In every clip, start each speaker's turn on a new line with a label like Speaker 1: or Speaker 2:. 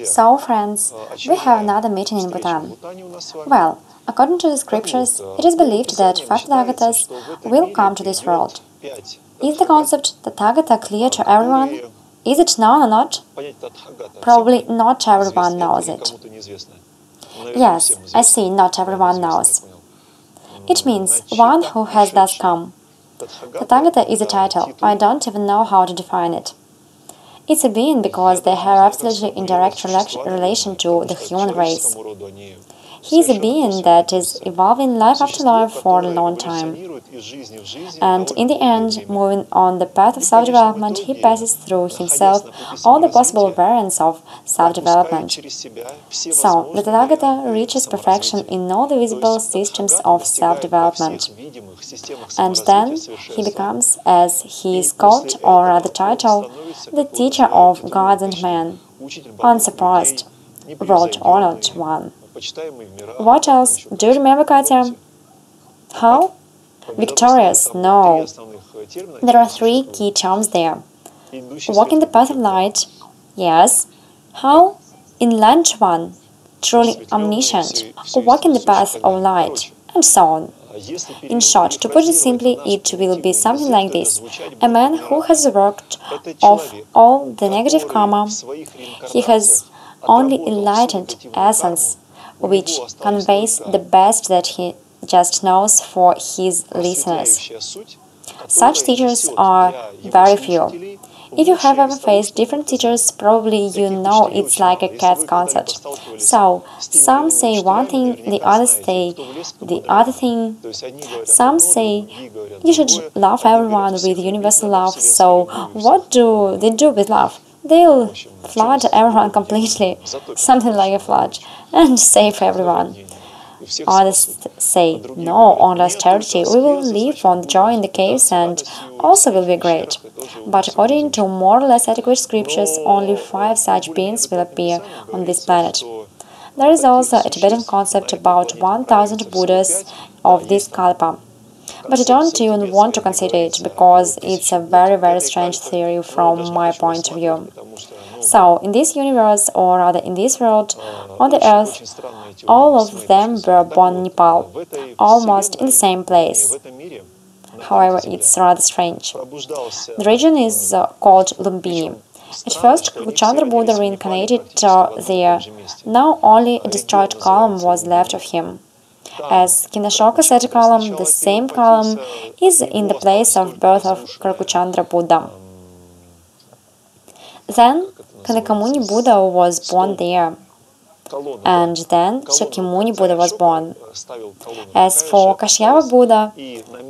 Speaker 1: So, friends, we have another meeting in Bhutan. Well, according to the scriptures, it is believed that 5 Tathagatas will come to this world. Is the concept Tathagata clear to everyone? Is it known or not? Probably not everyone knows it. Yes, I see, not everyone knows. It means one who has thus come. Tathagata is a title, I don't even know how to define it. It's a being because they have absolutely indirect relation to the human race. He is a being that is evolving life after life for a long time. And in the end, moving on the path of self-development, he passes through himself all the possible variants of self-development. So, the Tathagata reaches perfection in all the visible systems of self-development. And then he becomes, as he is called, or rather titled, the teacher of gods and men, unsurpassed, world-honored one. What else? Do you remember, Katya? How? Victorious? No. There are 3 key terms there. Walking the path of light? Yes. How? Enlightened one, truly omniscient, walking the path of light, and so on. In short, to put it simply, it will be something like this. A man who has worked off all the negative karma, he has only enlightened essence, which conveys the best that he just knows for his listeners. Such teachers are very few. If you have ever faced different teachers, probably you know it's like a cat's concert. So, some say one thing, the others say the other thing. Some say you should love everyone with universal love, so what do they do with love? They'll flood everyone completely, something like a flood, and save everyone. Others say, no, on austerity, we will live on joy in the caves and also will be great. But according to more or less adequate scriptures, only 5 such beings will appear on this planet. There is also a Tibetan concept about 1000 Buddhas of this kalpa. But I don't even want to consider it, because it's a very strange theory from my point of view. So, in this universe, or rather in this world, on the earth, all of them were born in Nepal, almost in the same place. However, it's rather strange. The region is called Lumbini. At first, Kashyapa Buddha reincarnated there. Now only a destroyed column was left of him. As Kinashoka said a column, the same column is in the place of birth of Kashyapa Buddha. Then Shakyamuni Buddha was born there, and then Shakyamuni Buddha was born. As for Kashyapa Buddha,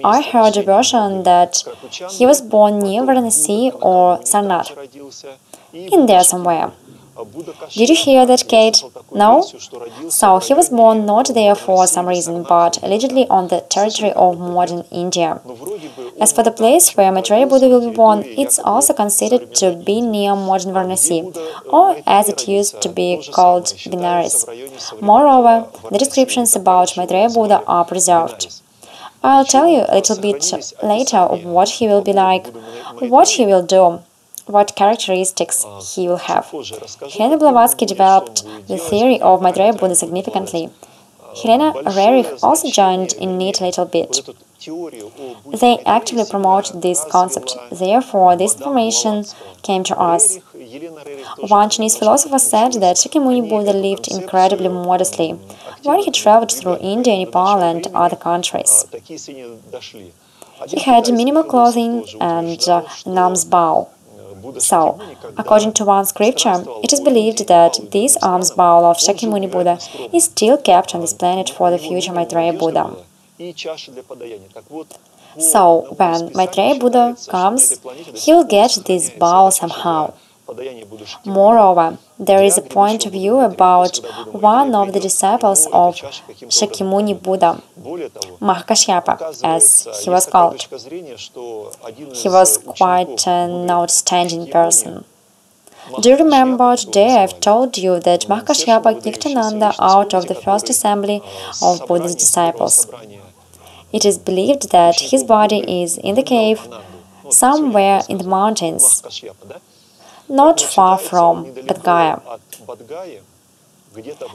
Speaker 1: I heard a version that he was born near Varanasi or Sarnath, in there somewhere. Did you hear that, Kate? No? So he was born not there for some reason, but allegedly on the territory of modern India. As for the place where Maitreya Buddha will be born, it's also considered to be near modern Varanasi, or as it used to be called, Benares. Moreover, the descriptions about Maitreya Buddha are preserved. I'll tell you a little bit later what he will be like, what he will do, what characteristics he will have. Helena Blavatsky developed the theory of Maitreya Buddha significantly. Helena Rerich also joined in it a little bit. They actively promoted this concept, therefore this information came to us. One Chinese philosopher said that Shakyamuni Buddha lived incredibly modestly when he traveled through India, Nepal and other countries. He had minimal clothing and an alms bowl. So, according to one scripture, it is believed that this alms bowl of Shakyamuni Buddha is still kept on this planet for the future Maitreya Buddha. So, when Maitreya Buddha comes, he will get this bowl somehow. Moreover, there is a point of view about one of the disciples of Shakyamuni Buddha, Kashyapa, as he was called. He was quite an outstanding person. Do you remember today I've told you that Kashyapa kicked Ananda out of the first assembly of Buddha's disciples? It is believed that his body is in the cave somewhere in the mountains. not far from Bodh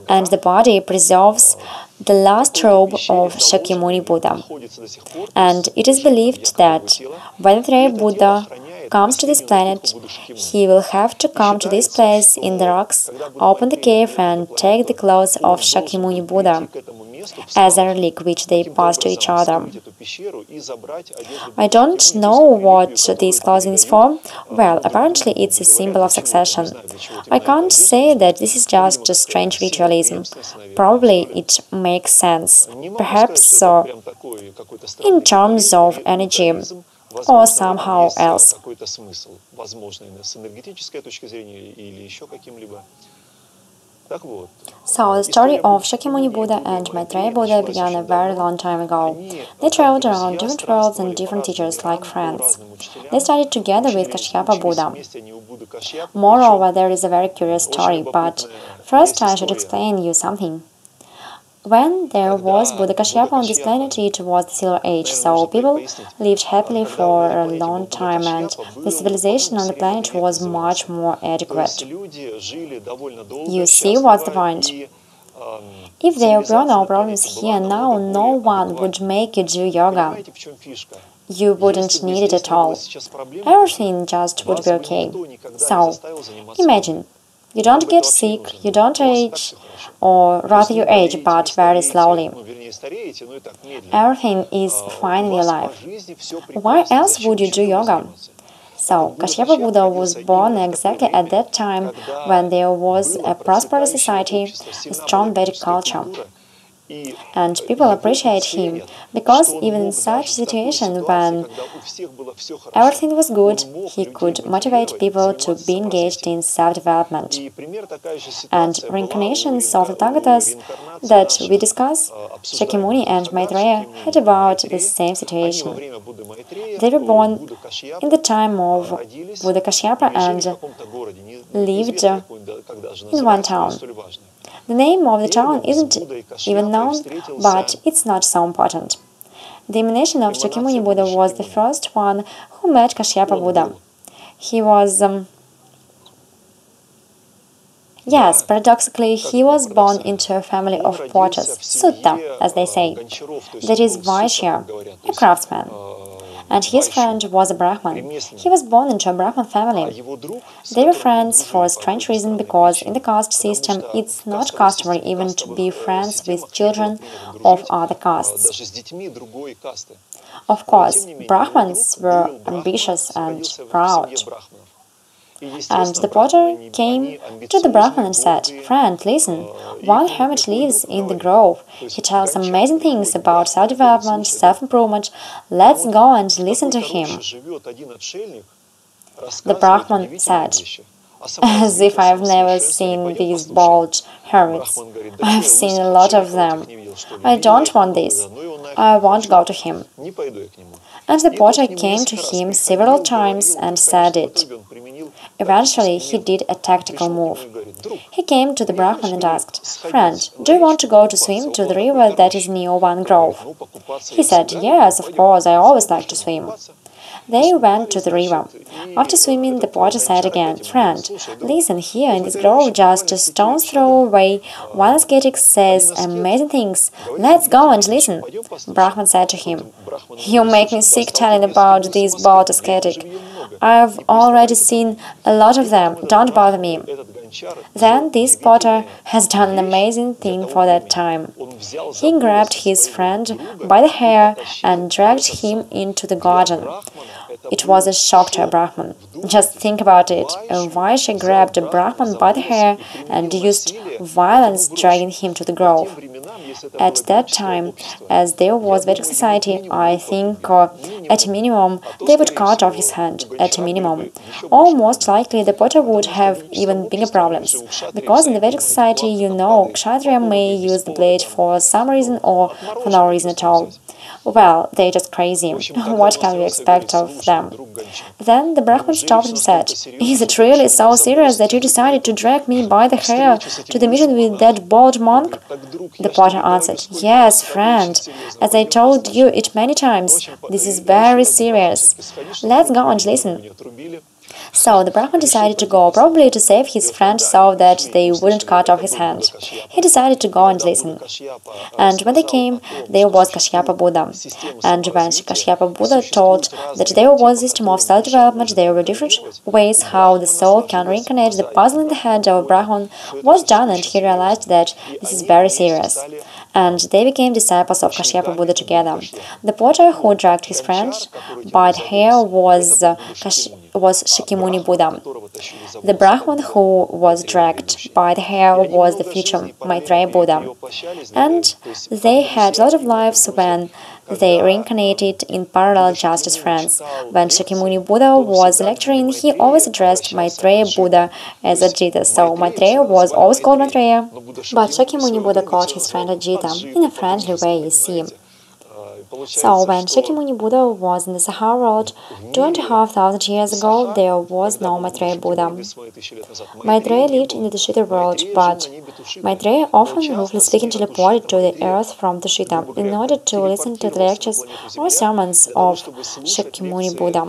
Speaker 1: and the body preserves the last robe of Shakyamuni Buddha. And it is believed that when Maitreya Buddha comes to this planet, he will have to come to this place in the rocks, open the cave and take the clothes of Shakyamuni Buddha as a relic which they pass to each other. I don't know what this clothing is for. Well, apparently it's a symbol of succession. I can't say that this is just a strange ritualism. Probably it makes sense. Perhaps in terms of energy or somehow else. So, the story of Shakyamuni Buddha and Maitreya Buddha began a very long time ago. They traveled around different worlds and different teachers like friends. They studied together with Kashyapa Buddha. Moreover, there is a very curious story, but first I should explain you something. When there was Buddha Kashyapa on this planet, it was the Silver Age, so people lived happily for a long time and the civilization on the planet was much more adequate. You see what's the point? If there were no problems here now, no one would make you do yoga. You wouldn't need it at all. Everything just would be okay. So, imagine. You don't get sick, you don't age, or rather you age, but very slowly. Everything is fine in your life. Why else would you do yoga? So, Kashyapa Buddha was born exactly at that time when there was a prosperous society, a strong Vedic culture. And people appreciate him, because even in such a situation when everything was good, he could motivate people to be engaged in self-development. And reincarnations of the Tathagatas that we discuss, Shakyamuni and Maitreya had about the same situation. They were born in the time of Buddha Kashyapa and lived in one town. The name of the town isn't even known, but it's not so important. The emanation of Shakyamuni Buddha was the first one who met Kashyapa Buddha. He was... Yes, paradoxically, he was born into a family of potters, sutta, as they say. That is Vaishya, a craftsman. And his friend was a Brahman. He was born into a Brahman family. They were friends for a strange reason, because in the caste system it's not customary even to be friends with children of other castes. Of course, Brahmans were ambitious and proud. And the potter came to the Brahman and said, "Friend, listen, one hermit lives in the grove. He tells amazing things about self-development, self-improvement. Let's go and listen to him." The Brahman said, "As if I have never seen these bald hermits. I have seen a lot of them. I don't want this. I won't go to him." And the potter came to him several times and said it. Eventually, he did a tactical move. He came to the Brahman and asked, "Friend, do you want to go to swim to the river that is near one grove?" He said, "Yes, of course, I always like to swim." They went to the river. After swimming, the potter said again, "Friend, listen, here in this grove, just a stone's throw away, one ascetic says amazing things. Let's go and listen." Brahman said to him, "You make me sick telling about this bald ascetic. I've already seen a lot of them. Don't bother me." Then this potter has done an amazing thing for that time. He grabbed his friend by the hair and dragged him into the garden. It was a shock to a Brahman. Just think about it. A Vaishya grabbed a Brahman by the hair and used violence dragging him to the grove. At that time, as there was Vedic society, I think at a minimum they would cut off his hand, at a minimum. Or most likely the potter would have even bigger problems. Because in the Vedic society, you know, Kshatriya may use the blade for some reason or for no reason at all. Well, they're just crazy. What can we expect of them? Then the Brahman stopped and said, "Is it really so serious that you decided to drag me by the hair to the meeting with that bald monk?" The potter answered, "Yes, friend. As I told you it many times, this is very serious. Let's go and listen." So the Brahman decided to go, probably to save his friend so that they wouldn't cut off his hand. He decided to go and listen. And when they came, there was Kashyapa Buddha. And when Kashyapa Buddha told that there was a system of self-development, there were different ways how the soul can reincarnate, the puzzle in the head of Brahman was done, and he realized that this is very serious. And they became disciples of Kashyapa Buddha together. The potter who dragged his friend by the hair was Shakyamuni Buddha. The Brahman who was dragged by the hair was the future Maitreya Buddha. And they had a lot of lives when they reincarnated in parallel just as friends. When Shakyamuni Buddha was lecturing, he always addressed Maitreya Buddha as Ajita, so Maitreya was always called Maitreya. But Shakyamuni Buddha called his friend Ajita in a friendly way, you see. So, when Shakyamuni Buddha was in the Sahara world 2,500 years ago, there was no Maitreya Buddha. Maitreya lived in the Tushita world, but Maitreya often ruthlessly teleported to the earth from Tushita in order to listen to the lectures or sermons of Shakyamuni Buddha.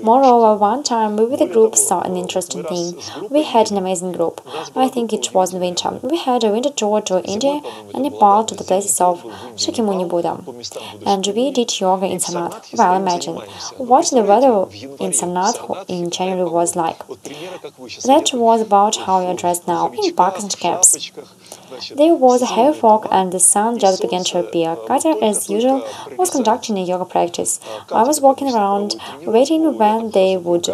Speaker 1: Moreover, one time we with the group saw an interesting thing. We had an amazing group. I think it was in winter. We had a winter tour to India and Nepal to the places of Shakyamuni Buddha. And we did yoga in Samnath. Well, imagine what the weather in Samnath in January was like. That was about how we are dressed now, in parkas and caps. There was a heavy fog and the sun just began to appear. Katya, as usual, was conducting a yoga practice. I was walking around, waiting when they would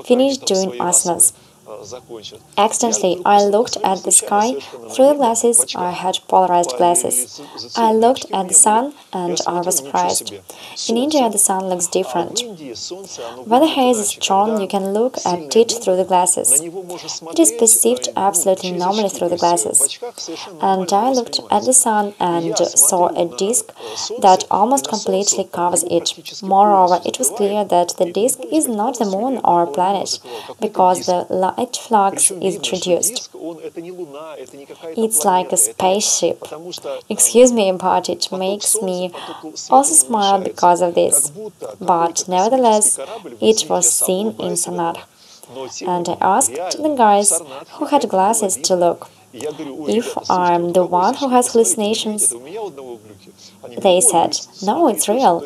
Speaker 1: finish doing asanas. Accidentally, I looked at the sky through the glasses. I had polarized glasses. I looked at the sun and I was surprised. In India, the sun looks different. When the haze is strong, you can look at it through the glasses. It is perceived absolutely normally through the glasses. And I looked at the sun and saw a disk that almost completely covers it. Moreover, it was clear that the disk is not the moon or planet, because the light flux is introduced. It's like a spaceship. Excuse me, but it makes me also smile because of this. But nevertheless, it was seen in Samnath. And I asked the guys who had glasses to look if I'm the one who has hallucinations. They said, no, it's real.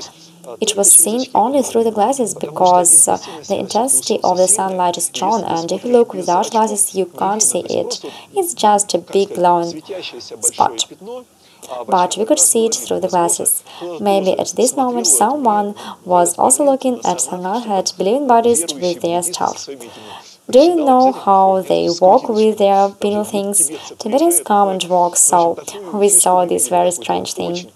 Speaker 1: It was seen only through the glasses because the intensity of the sunlight is strong, and if you look without glasses you can't see it. It's just a big glowing spot. But we could see it through the glasses. Maybe at this moment someone was also looking at Samnath at believing bodies with their stuff. Do you know how they walk with their penal things? Tibetans come and walk, so we saw this very strange thing.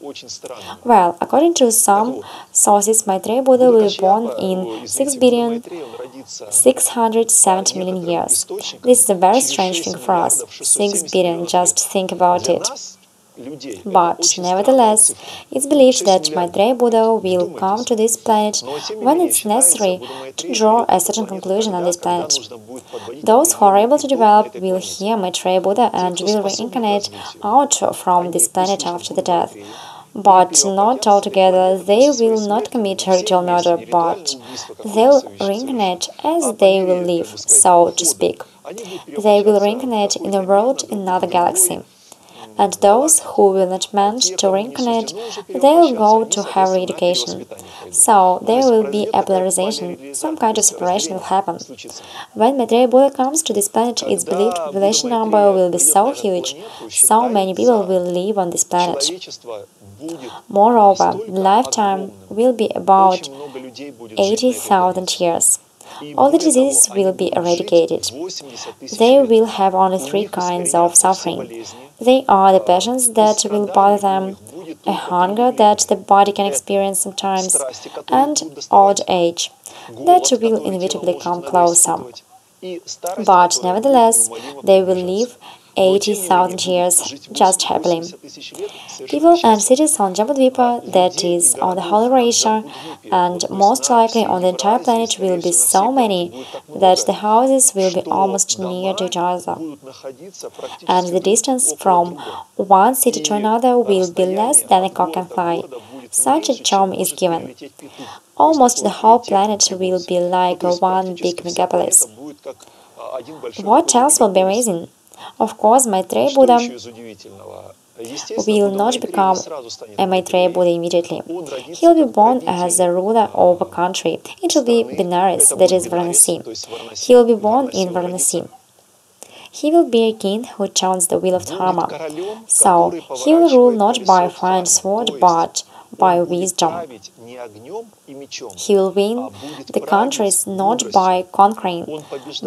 Speaker 1: Well, according to some sources, Maitreya Buddha will be born in 6,670,000,000 years. This is a very strange thing for us. 6 billion, just think about it. But, nevertheless, it's believed that Maitreya Buddha will come to this planet when it's necessary to draw a certain conclusion on this planet. Those who are able to develop will hear Maitreya Buddha and will reincarnate out from this planet after the death. But not altogether, they will not commit ritual murder, but they'll reincarnate as they will live, so to speak. They will reincarnate in a world in another galaxy. And those who will not manage to reincarnate, they will go to higher education. So there will be a polarization, some kind of separation will happen. When Maitreya Buddha comes to this planet, it's believed population number will be so huge, so many people will live on this planet. Moreover, lifetime will be about 80,000 years. All the diseases will be eradicated. They will have only 3 kinds of suffering. They are the passions that will bother them, a hunger that the body can experience sometimes, and old age that will inevitably come closer. But nevertheless, they will live 80,000 years just happily. People and cities on Jambudvipa, that is, on the whole Eurasia, and most likely on the entire planet, will be so many that the houses will be almost near to each other, and the distance from one city to another will be less than a cock can fly. such a charm is given. Almost the whole planet will be like one big megapolis. What else will be amazing? Of course, Maitreya Buddha will not become a Maitreya Buddha immediately. He will be born as a ruler of a country. It will be Benares, that is Varanasi. He will be born in Varanasi. He will be a king who chants the wheel of Dharma. So, he will rule not by fire and sword, but by wisdom. He will win the countries not by conquering,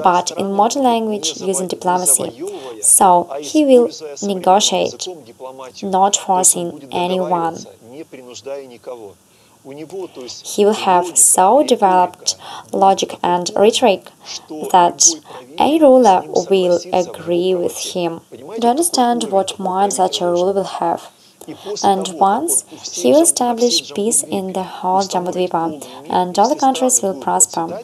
Speaker 1: but in modern language using diplomacy. So, he will negotiate, not forcing anyone. He will have so developed logic and rhetoric that any ruler will agree with him. Do you understand what mind such a ruler will have? And once he will establish peace in the whole Jambudvipa, and all the countries will prosper.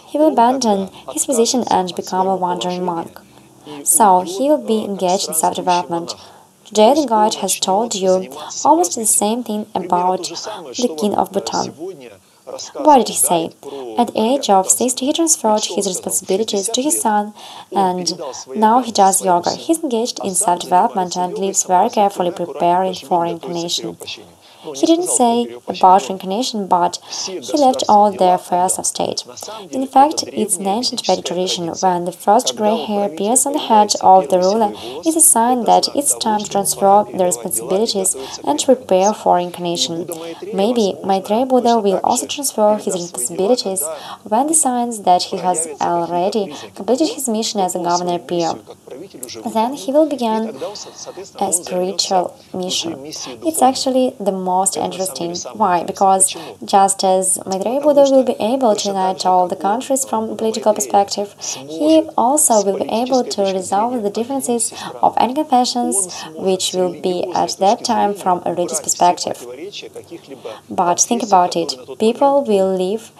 Speaker 1: He will abandon his position and become a wandering monk. So he will be engaged in self-development. Today the guide has told you almost the same thing about the king of Bhutan. What did he say? At the age of 60, he transferred his responsibilities to his son, and now he does yoga. He's engaged in self-development and lives very carefully preparing for reincarnation. He didn't say about reincarnation, but he left all the affairs of state. In fact, it's an ancient Vedic tradition. When the first grey hair appears on the head of the ruler, it's a sign that it's time to transfer the responsibilities and to prepare for reincarnation. Maybe Maitreya Buddha will also transfer his responsibilities when the signs that he has already completed his mission as a governor appear. Then he will begin a spiritual mission. It's actually the most interesting. Why? Because just as Maitreya Buddha will be able to unite all the countries from a political perspective, he also will be able to resolve the differences of any confessions which will be at that time from a religious perspective. But think about it, people will live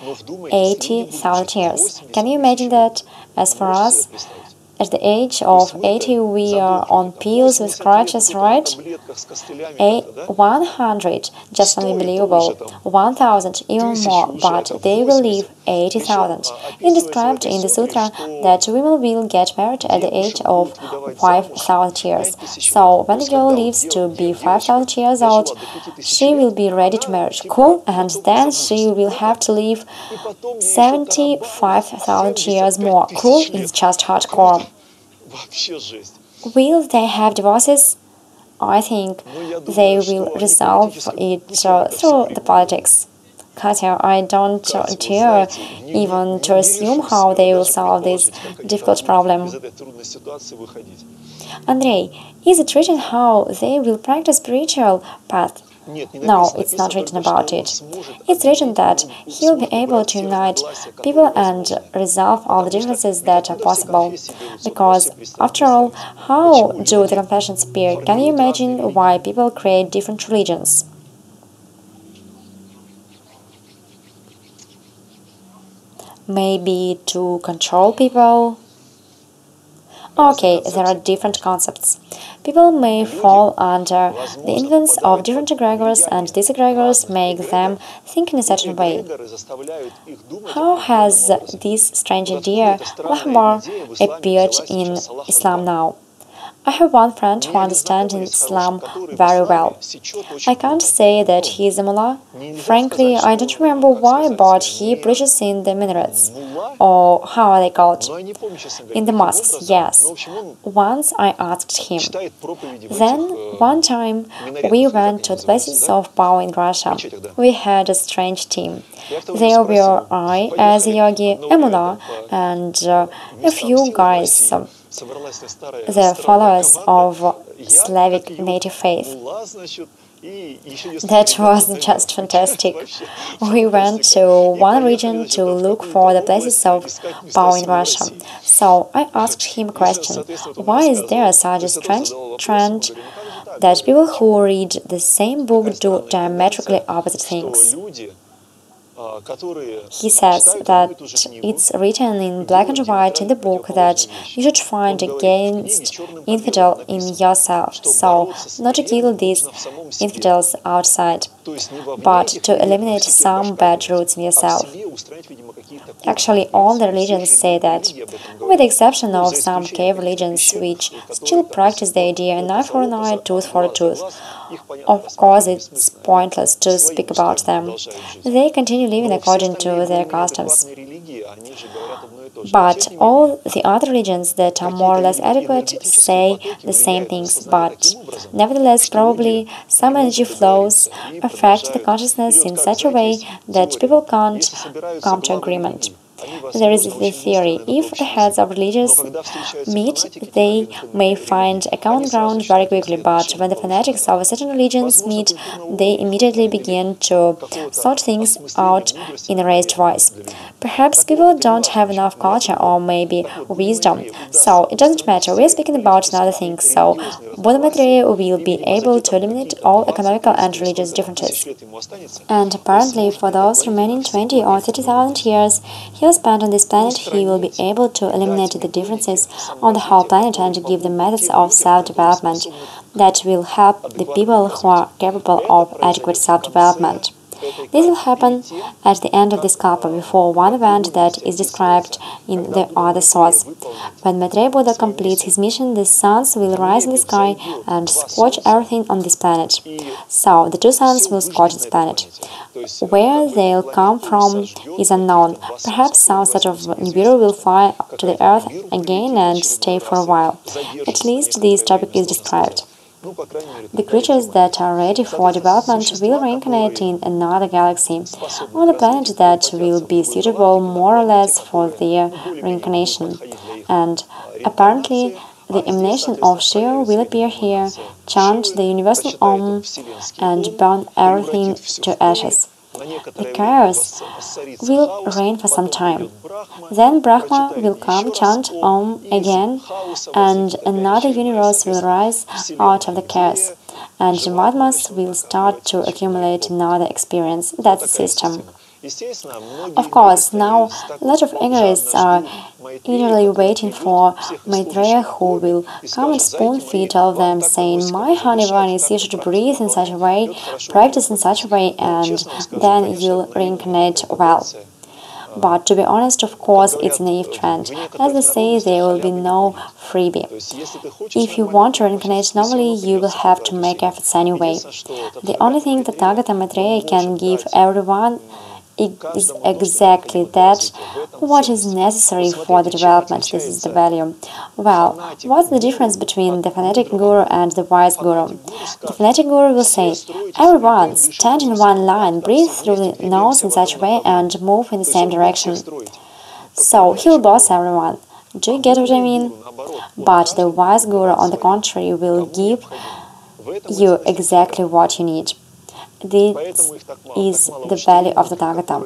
Speaker 1: 80,000 years. Can you imagine that? As for us, at the age of 80, we are on pills with crutches, right? 100, just unbelievable. 1,000, even more, but they will live 80,000. It is described in the sutra that women will get married at the age of 5,000 years. So, when a girl lives to be 5,000 years old, she will be ready to marry. Cool? And then she will have to live 75,000 years more. Cool? It's just hardcore. Will they have divorces? I think they will resolve it through the politics. Katya, I don't dare even to assume how they will solve this difficult problem. Andrei, is it written how they will practice spiritual path? No, it's not written about it. It's written that he'll be able to unite people and resolve all the differences that are possible. Because, after all, how do the confessions appear? Can you imagine why people create different religions? Maybe to control people? Okay, there are different concepts. People may fall under the influence of different egregors, and these egregors make them think in a certain way. How has this strange idea, Lahbar, appeared in Islam now? I have one friend who understands Islam very well. I can't say that he is a mullah. Frankly, I don't remember why, but he preaches in the minarets. Or how are they called? In the mosques, yes. Once I asked him. Then, one time, we went to the places of power in Russia. We had a strange team. There were I, as a yogi, a mullah, and a few guys, the followers of Slavic native faith. That was just fantastic. We went to one region to look for the places of power in Russia. So I asked him a question. Why is there such a strange trend that people who read the same book do diametrically opposite things? He says that it's written in black and white in the book that you should find against infidel in yourself, so not to kill these infidels outside. but to eliminate some bad roots in yourself. Actually, all the religions say that, with the exception of some cave religions which still practice the idea an eye for an eye, tooth for a tooth. Of course, it's pointless to speak about them. They continue living according to their customs. But all the other religions that are more or less adequate say the same things, but nevertheless, probably some energy flows affect the consciousness in such a way that people can't come to agreement. There is the theory, if the heads of religions meet, they may find a common ground very quickly, but when the fanatics of certain religions meet, they immediately begin to sort things out in a raised voice. Perhaps people don't have enough culture or maybe wisdom, so it doesn't matter, we're speaking about another thing, so Buddha Maitreya will be able to eliminate all economical and religious differences. And apparently for those remaining 20 or 30,000 years he'll spend on this planet, he will be able to eliminate the differences on the whole planet and give the methods of self-development that will help the people who are capable of adequate self-development. This will happen at the end of this kalpa, before one event that is described in the other source. When Maitreya Buddha completes his mission, the suns will rise in the sky and scorch everything on this planet. So, the two suns will scorch this planet. Where they'll come from is unknown. Perhaps some sort of Nibiru will fly to the earth again and stay for a while. At least this topic is described. The creatures that are ready for development will reincarnate in another galaxy, on a planet that will be suitable more or less for their reincarnation. And apparently, the emanation of Shiva will appear here, chant the universal Om, and burn everything to ashes. The chaos will reign for some time. Then Brahma will come, chant Om again, and another universe will rise out of the chaos, and the Madmas will start to accumulate another experience. That's the system. Of course, now a lot of egoists are eagerly waiting for Maitreya, who will come and spoon-feed all of them, saying, "My honey bunnies, you should breathe in such a way, practice in such a way, and then you'll reincarnate well." But to be honest, of course, it's a naive trend. As they say, there will be no freebie. If you want to reincarnate normally, you will have to make efforts anyway. The only thing that Tathagata Maitreya can give everyone is exactly that, what is necessary for the development. This is the value. Well, what's the difference between the fanatic guru and the wise guru? The fanatic guru will say, "Everyone, stand in one line, breathe through the nose in such a way and move in the same direction." So, he will boss everyone. Do you get what I mean? But the wise guru, on the contrary, will give you exactly what you need. This is the value of the Tathagata.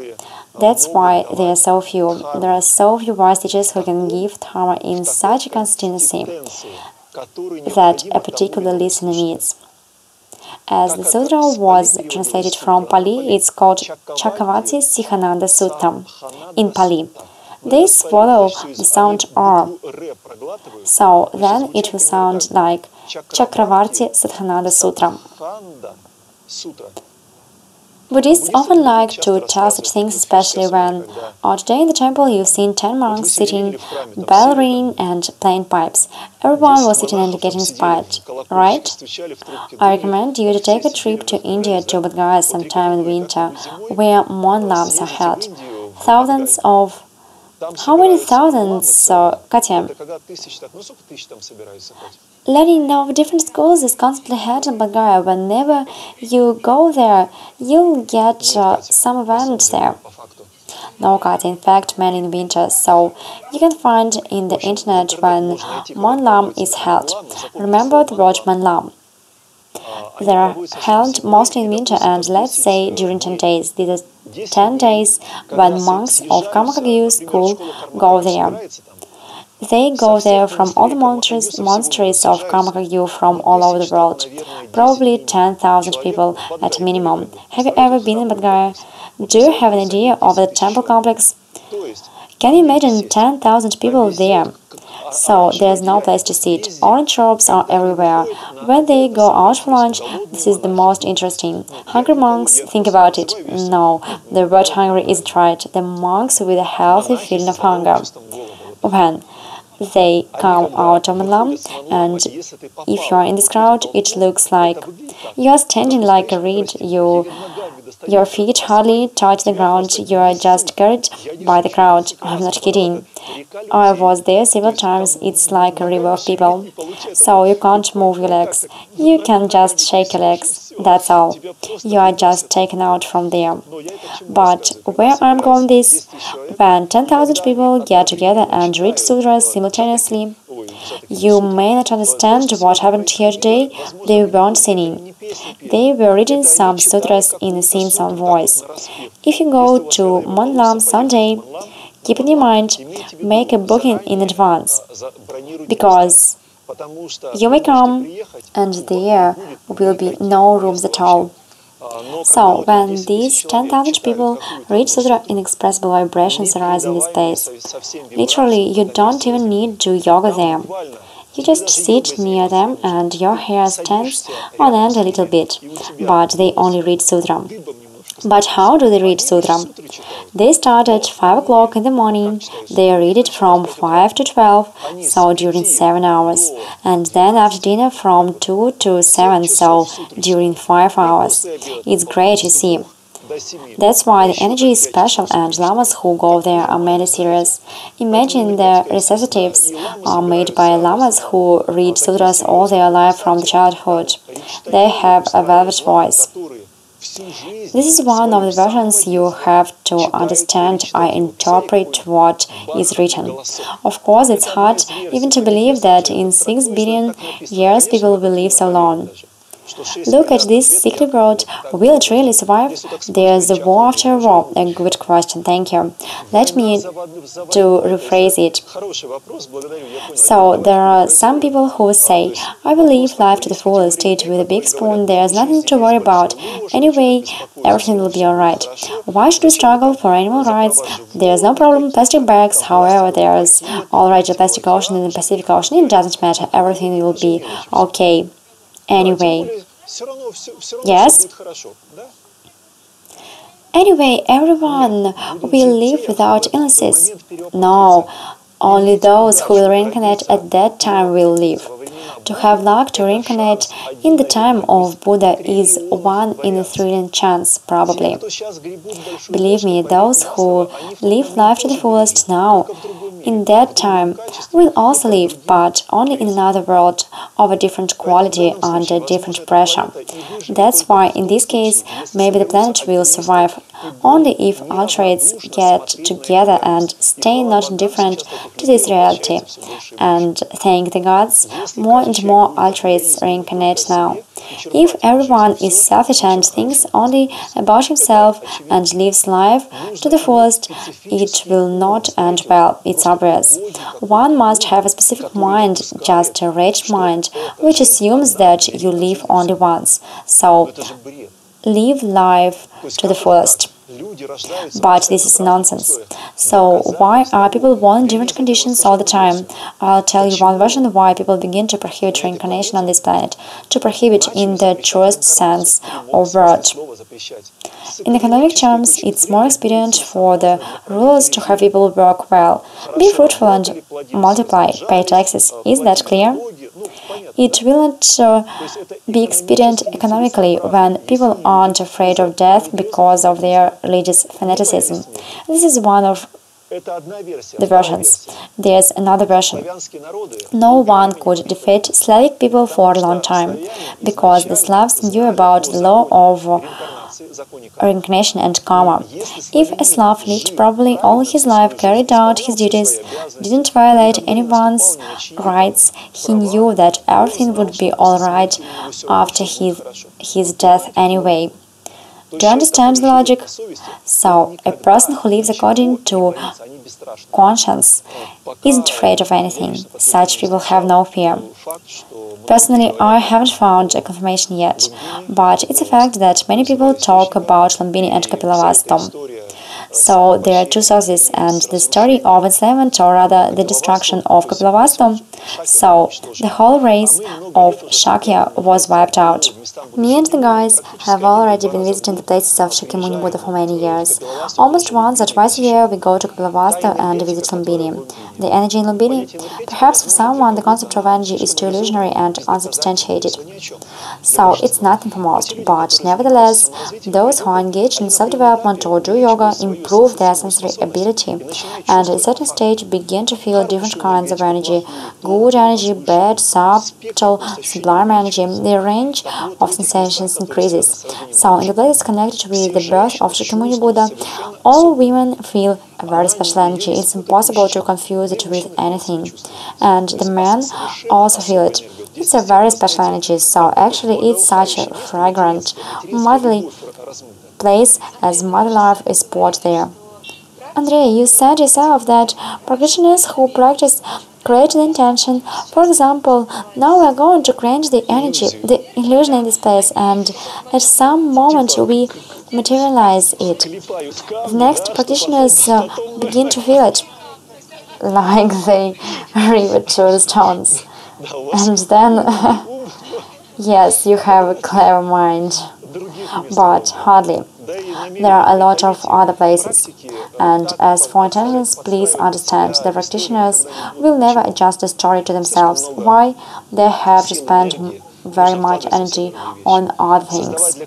Speaker 1: That's why there are so few. There are so few wise teachers who can give Dharma in such a consistency that a particular listener needs. As the sutra was translated from Pali, it's called Chakravarti Sikhananda Sutta in Pali. They swallow the sound R, so then it will sound like Chakravarti Sikhananda Sutra. Buddhists often like to tell such things, especially when, today in the temple you've seen 10 monks sitting, bell ringing and playing pipes. Everyone was sitting and getting inspired, right? I recommend you to take a trip to India to Bodh Gaya sometime in winter, where monlams are held. Thousands of... How many thousands, Katya? Learning of different schools is constantly held in Bodh Gaya. Whenever you go there, you'll get some events there. No, Katya, in fact, many in winter, so you can find in the internet when monlam is held. Remember the word monlam. They are held mostly in winter and, let's say, during 10 days. These are 10 days when monks of Karmakagyu school go there. They go there from all the monasteries of Karmakagyu from all over the world. Probably 10,000 people at a minimum. Have you ever been in Bodh Gaya? Do you have an idea of the temple complex? Can you imagine 10,000 people there? So there's no place to sit. Orange shops are everywhere. When they go out for lunch, this is the most interesting. Hungry monks, think about it. No, the word hungry isn't right. The monks with a healthy feeling of hunger. When they come out of Manlam, and if you are in this crowd, it looks like you are standing like a reed. Your feet hardly touch the ground. You are just carried by the crowd. I'm not kidding. I was there several times. It's like a river of people. So you can't move your legs. You can just shake your legs. That's all. You are just taken out from there. But where I'm going this, when 10,000 people get together and read sutras simultaneously, you may not understand what happened here today. They weren't singing. They were reading some sutras in a sing-song voice. If you go to Manlam someday, keep in your mind, make a booking in advance, because you may come and there will be no rooms at all. So, when these 10,000 people reach Sutra, inexpressible vibrations arise in this place. Literally, you don't even need to yoga there. You just sit near them and your hair stands on end a little bit, but they only read Sutra. But how do they read Sutra? They start at 5 o'clock in the morning, they read it from 5 to 12, so during 7 hours, and then after dinner from 2 to 7, so during 5 hours. It's great, you see. That's why the energy is special, and lamas who go there are mainly serious. Imagine the recitatives are made by lamas who read sutras all their life from childhood. They have a velvet voice. This is one of the versions you have to understand. I interpret what is written. Of course, it's hard even to believe that in 6 billion years people will live so long. Look at this sickly world. Will it really survive? There's a war after war. A good question, thank you. Let me to rephrase it. So, there are some people who say, I will live life to the fullest, eat with a big spoon, there's nothing to worry about. Anyway, everything will be alright. Why should we struggle for animal rights? There's no problem, plastic bags, however, there's already a plastic ocean in the Pacific Ocean, it doesn't matter, everything will be okay. Anyway, yes? Anyway, everyone will live without illnesses. No, only those who will reincarnate at that time will live. To have luck to reincarnate in the time of Buddha is 1 in a trillion chance, probably. Believe me, those who live life to the fullest now, in that time, will also live, but only in another world of a different quality under different pressure. That's why, in this case, maybe the planet will survive only if ultrates get together and stay not indifferent to this reality. And thank the gods, more and more ultrates reincarnate now. If everyone is selfish and thinks only about himself and lives life to the fullest, it will not end well, it's obvious. One must have a specific mind, just a wretched mind, which assumes that you live only once. So, live life to the fullest. But this is nonsense. So why are people born in different conditions all the time? I'll tell you one version why people begin to prohibit reincarnation on this planet. To prohibit in the truest sense of word. In economic terms, it's more expedient for the rulers to have people work well, be fruitful and multiply, pay taxes. Is that clear? It will not be expedient economically when people aren't afraid of death because of their religious fanaticism. This is one of the versions. There's another version. No one could defeat Slavic people for a long time, because the Slavs knew about the law of reincarnation and karma. If a Slav lived properly all his life, carried out his duties, didn't violate anyone's rights, he knew that everything would be alright after his death anyway. Do you understand the logic? So, a person who lives according to conscience isn't afraid of anything. Such people have no fear. Personally, I haven't found a confirmation yet, but it's a fact that many people talk about Lumbini and Kapilavastu. So there are two sources, and the story of enslavement, or rather the destruction of Kapilavastu. So the whole race of Shakya was wiped out. Me and the guys have already been visiting the places of Shakyamuni Buddha for many years. Almost once or twice a year we go to Kapilavastu and visit Lumbini. The energy in Lumbini? Perhaps for someone the concept of energy is too illusionary and unsubstantiated. So it's nothing for most, but nevertheless, those who are engaged in self-development or do yoga improve their sensory ability, and at a certain stage begin to feel different kinds of energy: good energy, bad, subtle, sublime energy. The range of sensations increases. So in the places connected with the birth of Shakyamuni Buddha, all women feel a very special energy. It's impossible to confuse it with anything, and the men also feel it. It's a very special energy, so actually it's such a fragrant, motherly place, as mother love is poured there. Andrei, you said yourself that practitioners who practice create the intention. For example, now we are going to create the energy, the illusion in this place, and at some moment we materialize it. The next practitioners begin to feel it, like they rivet to the stones. And then, yes, you have a clever mind, but hardly. There are a lot of other places, and as for intelligence, please understand, the practitioners will never adjust the story to themselves. Why? They have to spend very much energy on other things.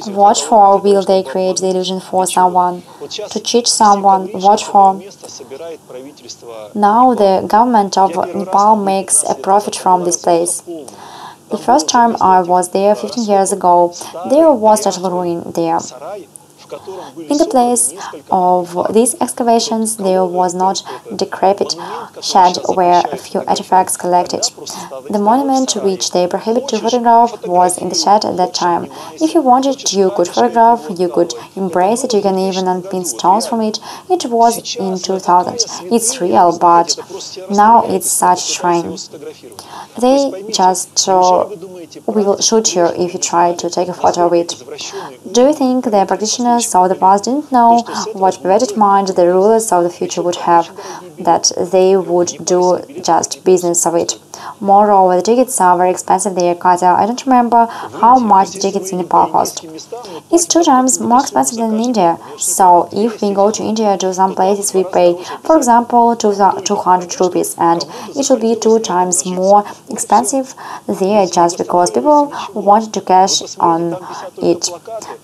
Speaker 1: What for will they create the illusion for someone? To cheat someone? What for? Now the government of Nepal makes a profit from this place. The first time I was there 15 years ago, there was total ruin there. In the place of these excavations, there was not a decrepit shed where a few artifacts collected. The monument which they prohibit to photograph was in the shed at that time. If you wanted, you could photograph, you could embrace it, you can even unpin stones from it. It was in 2000. It's real, but now it's such a shrine. They just will shoot you if you try to take a photo of it. Do you think the practitioners of the past didn't know what perverted mind the rulers of the future would have, that they would do just business of it? Moreover, the tickets are very expensive there, Katya. I don't remember how much the tickets in Nepal cost. It's 2 times more expensive than in India. So if we go to India, to some places we pay, for example, 200 rupees, and it will be 2 times more expensive there just because people wanted to cash on it.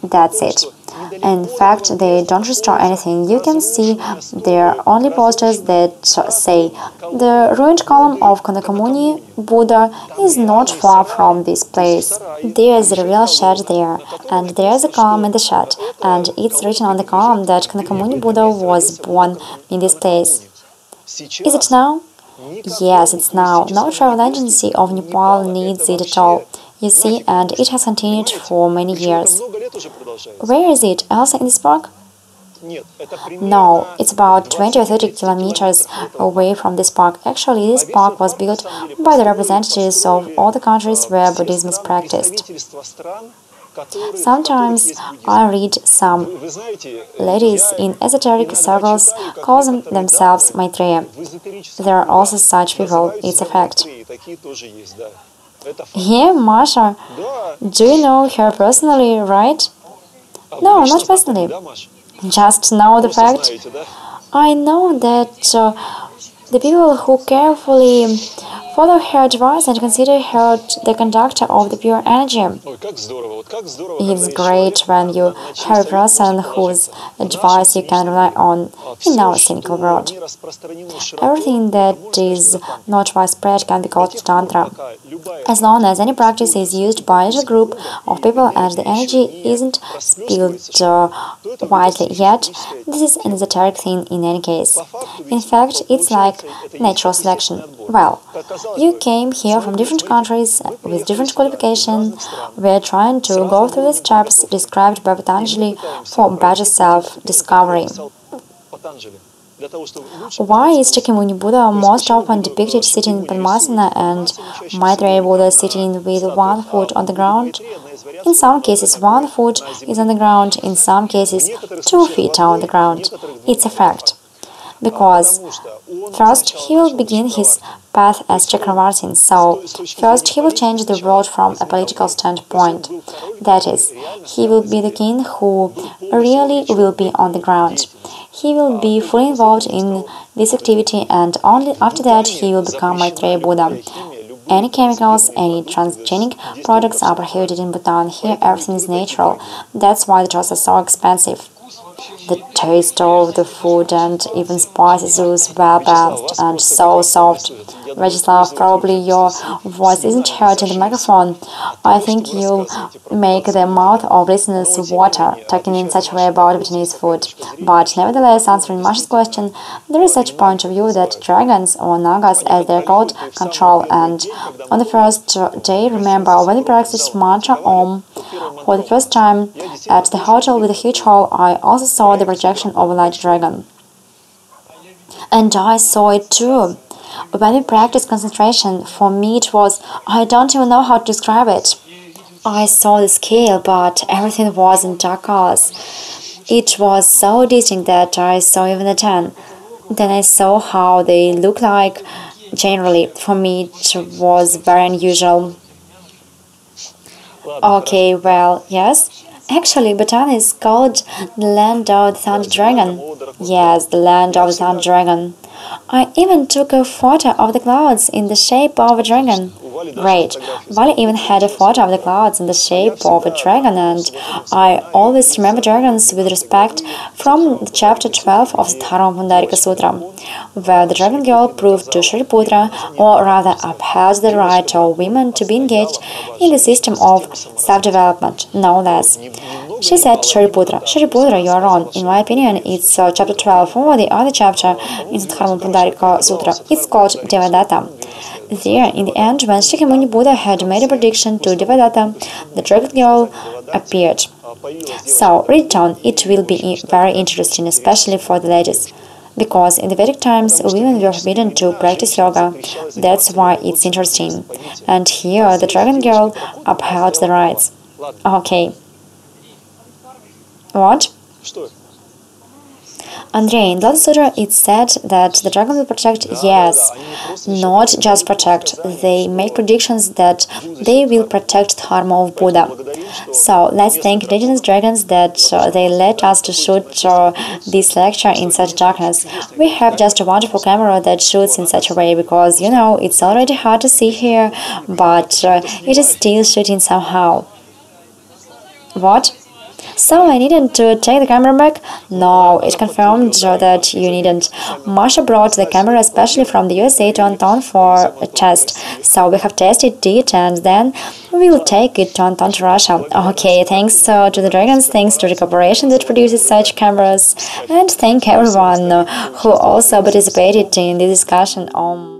Speaker 1: That's it. In fact, they don't restore anything. You can see there are only posters that say, the ruined column of Shakyamuni Buddha is not far from this place. There is a real shed there, and there is a column in the shed, and it's written on the column that Shakyamuni Buddha was born in this place. Is it now? Yes, it's now. No travel agency of Nepal needs it at all. You see, and it has continued for many years. Where is it? Also in this park? No, it's about 20 or 30 kilometers away from this park. Actually, this park was built by the representatives of all the countries where Buddhism is practiced. Sometimes I read some ladies in esoteric circles call themselves Maitreya. There are also such people, it's a fact. Yeah, Masha. Do you know her personally, right? No, not personally. Just know the fact. I know that the people who carefully follow her advice and consider her the conductor of the pure energy. It's great when you have a person whose advice you can rely on in our cynical world. Everything that is not widespread can be called Tantra. As long as any practice is used by a little group of people and the energy isn't spilled widely yet, this is an esoteric thing in any case. In fact, it's like natural selection. Well, you came here from different countries with different qualifications. We're trying to go through the steps described by Patanjali for better self-discovery. Why is Shakyamuni Buddha most often depicted sitting in Padmasana and Maitreya Buddha sitting with one foot on the ground? In some cases 1 foot is on the ground, in some cases 2 feet are on the ground. It's a fact. Because first he will begin his path as Chakravartin, so first he will change the world from a political standpoint. That is, he will be the king who really will be on the ground. He will be fully involved in this activity, and only after that he will become Maitreya Buddha. Any chemicals, any transgenic products are prohibited in Bhutan. Here everything is natural. That's why the drugs are so expensive. The taste of the food and even spices is well balanced and so soft. Vyacheslav, probably your voice isn't heard in the microphone. I think you'll make the mouth of listeners water, talking in such a way about Bhutanese food. But nevertheless, answering Masha's question, there is such a point of view that dragons, or nagas as they're called, control. And on the first day, remember, when we practiced mantra Om for the first time at the hotel with a huge hall, I also saw the projection of a large dragon. And I saw it too. When we practiced concentration, for me it was, I don't even know how to describe it. I saw the scale, but everything was in dark colors. It was so distinct that I saw even the 10. Then I saw how they look like. Generally, for me it was very unusual. Okay, well, yes. Actually, Bhutan is called the land of the Thunder Dragon. Yes, the land of the Thunder Dragon. I even took a photo of the clouds in the shape of a dragon. Great. Vali even had a photo of the clouds in the shape of a dragon, and I always remember dragons with respect from the chapter 12 of the Tathagata Sutra, where the dragon girl proved to Shariputra, or rather upheld the right of women to be engaged in the system of self-development, no less. She said to Shariputra, you are wrong. In my opinion, it's chapter 12 or the other chapter in the Tathagata Sutra. It's called Devadatta. There, in the end, when Shakyamuni Buddha had made a prediction to Devadatta, the dragon girl appeared. So, read it on. It will be very interesting, especially for the ladies. Because in the Vedic times, women were forbidden to practice yoga. That's why it's interesting. And here, the dragon girl upheld the rights. Okay. What? Andrei, in the Lotus Sutra it's said that the dragon will protect. Yes, not just protect. They make predictions that they will protect the dharma of Buddha. So let's thank indigenous dragons that they let us to shoot this lecture in such darkness. We have just a wonderful camera that shoots in such a way because, you know, it's already hard to see here, but it is still shooting somehow. What? So I needn't to take the camera back? No, it confirmed that you needn't. Masha brought the camera especially from the USA to Anton for a test. So we have tested it and then we will take it to Anton to Russia. Okay, thanks to the dragons, thanks to the corporation that produces such cameras, and thank everyone who also participated in this discussion on